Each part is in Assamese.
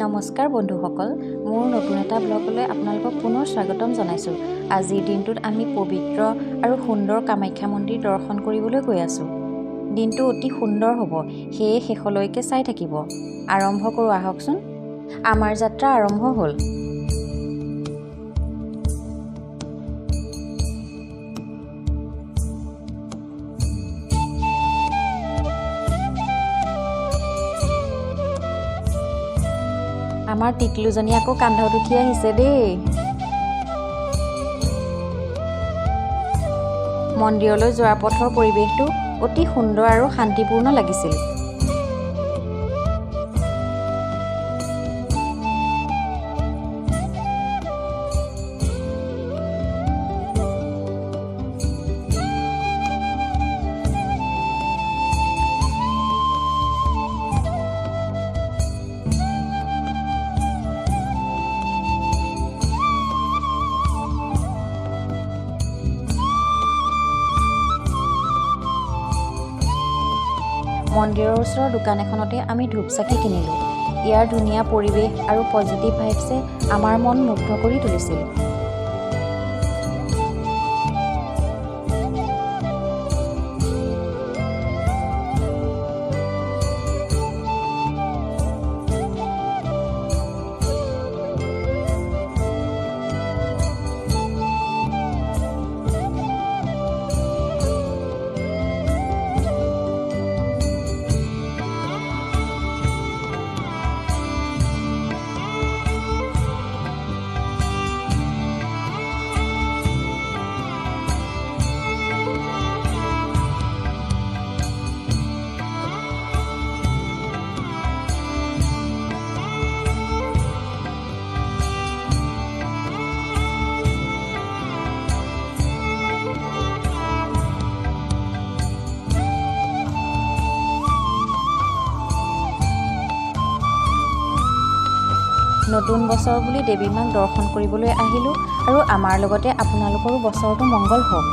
নমস্কাৰ বন্ধুসকল, মোৰ নতুন এটা ব্লগলৈ আপোনালোকক পুনৰ স্বাগতম জনাইছোঁ। আজিৰ দিনটোত আমি পবিত্ৰ আৰু সুন্দৰ কামাখ্যা মন্দিৰ দৰ্শন কৰিবলৈ গৈ আছোঁ। দিনটো অতি সুন্দৰ হ'ব, সেয়ে শেষলৈকে চাই থাকিব। আৰম্ভ কৰোঁ আহকচোন। আমাৰ যাত্ৰা আৰম্ভ হ'ল। আমাৰ টিকলুজনী আকৌ কান্ধত উঠি আহিছে দেই। মন্দিৰলৈ যোৱাৰ পথৰ পৰিৱেশটো অতি সুন্দৰ আৰু শান্তিপূৰ্ণ লাগিছিল। মন্দিৰৰ ওচৰৰ দোকান এখনতে আমি ধূপ-চাকি কিনিলোঁ। ইয়াৰ ধুনীয়া পৰিৱেশ আৰু পজিটিভ ভাইবছে আমাৰ মন মুগ্ধ কৰি তুলিছিল। নতুন বছৰ বুলি দেৱী মাক দৰ্শন কৰিবলৈ আহিলোঁ আৰু আমাৰ লগতে আপোনালোকৰো বছৰটো মংগল হওক।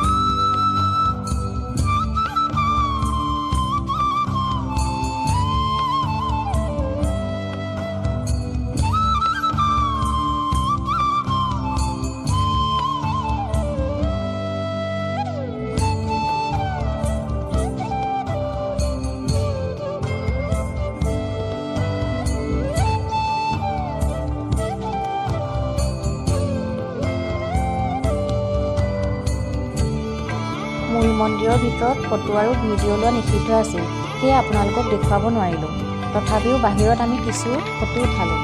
মূল মন্দিৰৰ ভিতৰত ফটো আৰু ভিডিঅ' লোৱা নিষিদ্ধ আছিল, সেয়ে আপোনালোকক দেখুৱাব নোৱাৰিলোঁ। তথাপিও বাহিৰত আমি কিছু ফটো উঠালোঁ।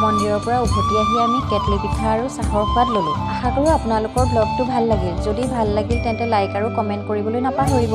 মন্দিৰৰ পৰা উভতি আহি আমি কেটলি পিঠা আৰু চাহৰ সোৱাদ ল'লোঁ। আশা কৰোঁ আপোনালোকৰ ব্লগটো ভাল লাগিল। যদি ভাল লাগিল তেন্তে লাইক আৰু কমেণ্ট কৰিবলৈ নাপাহৰিব।